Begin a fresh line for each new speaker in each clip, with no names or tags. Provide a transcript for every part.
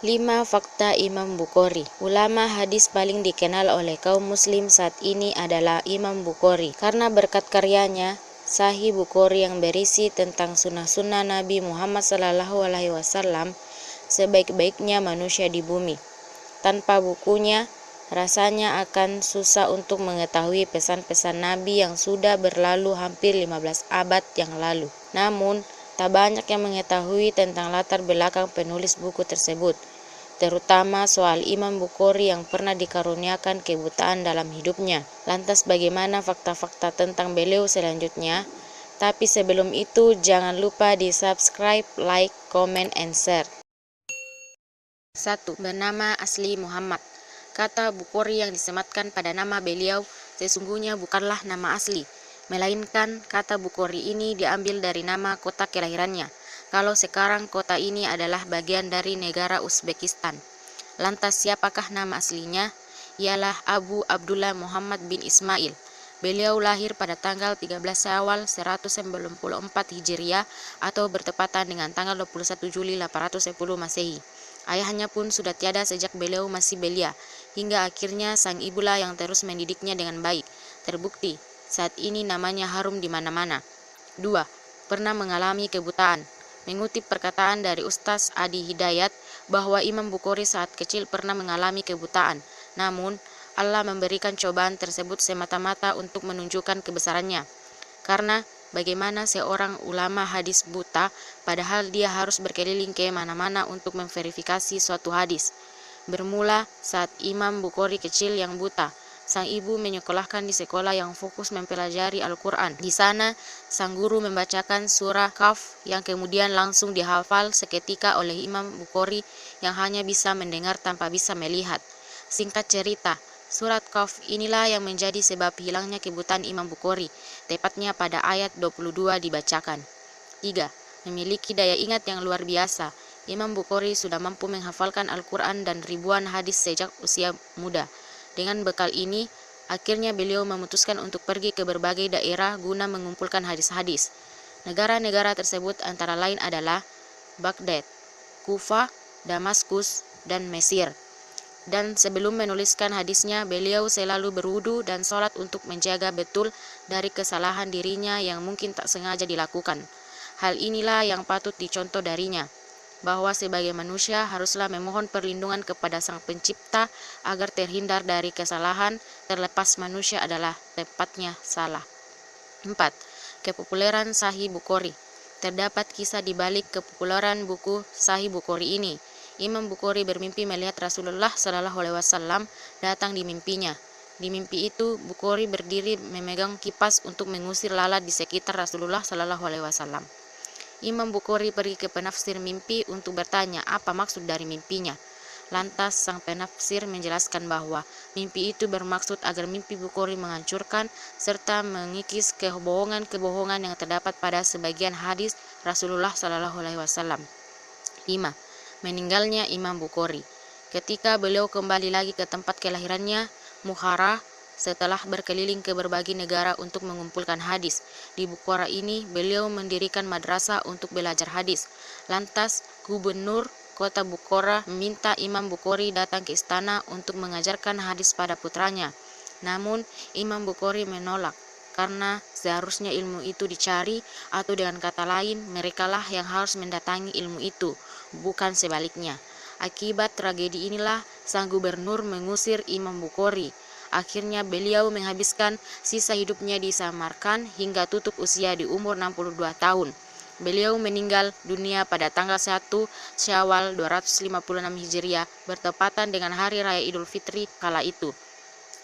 5 Fakta Imam Bukhari. Ulama hadis paling dikenal oleh kaum muslim saat ini adalah Imam Bukhari, karena berkat karyanya Sahih Bukhari yang berisi tentang sunnah-sunnah Nabi Muhammad SAW, sebaik-baiknya manusia di bumi. Tanpa bukunya, rasanya akan susah untuk mengetahui pesan-pesan Nabi yang sudah berlalu hampir 15 abad yang lalu. Namun, tak banyak yang mengetahui tentang latar belakang penulis buku tersebut, terutama soal Imam Bukhari yang pernah dikaruniakan kebutaan dalam hidupnya. Lantas bagaimana fakta-fakta tentang beliau selanjutnya? Tapi sebelum itu, jangan lupa di subscribe, like, comment, and share. 1. Bernama asli Muhammad. Kata Bukhari yang disematkan pada nama beliau sesungguhnya bukanlah nama asli, melainkan kata Bukhari ini diambil dari nama kota kelahirannya. Kalau sekarang kota ini adalah bagian dari negara Uzbekistan. Lantas siapakah nama aslinya? Ialah Abu Abdullah Muhammad bin Ismail. Beliau lahir pada tanggal 13 Syawal 194 Hijriah atau bertepatan dengan tanggal 21 Juli 810 Masehi. Ayahnya pun sudah tiada sejak beliau masih belia, hingga akhirnya sang ibulah yang terus mendidiknya dengan baik. Terbukti, saat ini namanya harum di mana-mana. 2. Pernah mengalami kebutaan. Mengutip perkataan dari Ustaz Adi Hidayat bahwa Imam Bukhari saat kecil pernah mengalami kebutaan. Namun, Allah memberikan cobaan tersebut semata-mata untuk menunjukkan kebesarannya. Karena bagaimana seorang ulama hadis buta, padahal dia harus berkeliling ke mana-mana untuk memverifikasi suatu hadis. Bermula saat Imam Bukhari kecil yang buta. Sang ibu menyekolahkan di sekolah yang fokus mempelajari Al-Quran. Di sana, sang guru membacakan surah Kahf yang kemudian langsung dihafal seketika oleh Imam Bukhari yang hanya bisa mendengar tanpa bisa melihat. Singkat cerita, surat Kahf inilah yang menjadi sebab hilangnya kebutaan Imam Bukhari, tepatnya pada ayat 22 dibacakan. 3. Memiliki daya ingat yang luar biasa. Imam Bukhari sudah mampu menghafalkan Al-Quran dan ribuan hadis sejak usia muda. Dengan bekal ini, akhirnya beliau memutuskan untuk pergi ke berbagai daerah guna mengumpulkan hadis-hadis. Negara-negara tersebut antara lain adalah Baghdad, Kufah, Damaskus, dan Mesir. Dan sebelum menuliskan hadisnya, beliau selalu berwudu dan sholat untuk menjaga betul dari kesalahan dirinya yang mungkin tak sengaja dilakukan. Hal inilah yang patut dicontoh darinya, bahwa sebagai manusia haruslah memohon perlindungan kepada Sang Pencipta agar terhindar dari kesalahan, terlepas manusia adalah tepatnya salah. 4. Kepopuleran Sahih Bukhari. Terdapat kisah di balik kepopuleran buku Sahih Bukhari ini. Imam Bukhari bermimpi melihat Rasulullah SAW datang di mimpinya. Di mimpi itu, Bukhari berdiri memegang kipas untuk mengusir lalat di sekitar Rasulullah SAW. Imam Bukhari pergi ke penafsir mimpi untuk bertanya apa maksud dari mimpinya. Lantas sang penafsir menjelaskan bahwa mimpi itu bermaksud agar mimpi Bukhari menghancurkan serta mengikis kebohongan-kebohongan yang terdapat pada sebagian hadis Rasulullah SAW. 5. Meninggalnya Imam Bukhari. Ketika beliau kembali lagi ke tempat kelahirannya, Bukhara, setelah berkeliling ke berbagai negara untuk mengumpulkan hadis. Di Bukhara ini, beliau mendirikan madrasah untuk belajar hadis. Lantas, gubernur kota Bukhara meminta Imam Bukhari datang ke istana untuk mengajarkan hadis pada putranya. Namun, Imam Bukhari menolak, karena seharusnya ilmu itu dicari, atau dengan kata lain, merekalah yang harus mendatangi ilmu itu, bukan sebaliknya. Akibat tragedi inilah, sang gubernur mengusir Imam Bukhari. Akhirnya beliau menghabiskan sisa hidupnya di Samarkand hingga tutup usia di umur 62 tahun. Beliau meninggal dunia pada tanggal 1 Syawal 256 Hijriah bertepatan dengan hari raya Idul Fitri kala itu.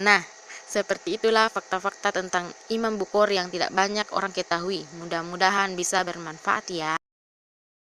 Nah, seperti itulah fakta-fakta tentang Imam Bukhari yang tidak banyak orang ketahui. Mudah-mudahan bisa bermanfaat ya.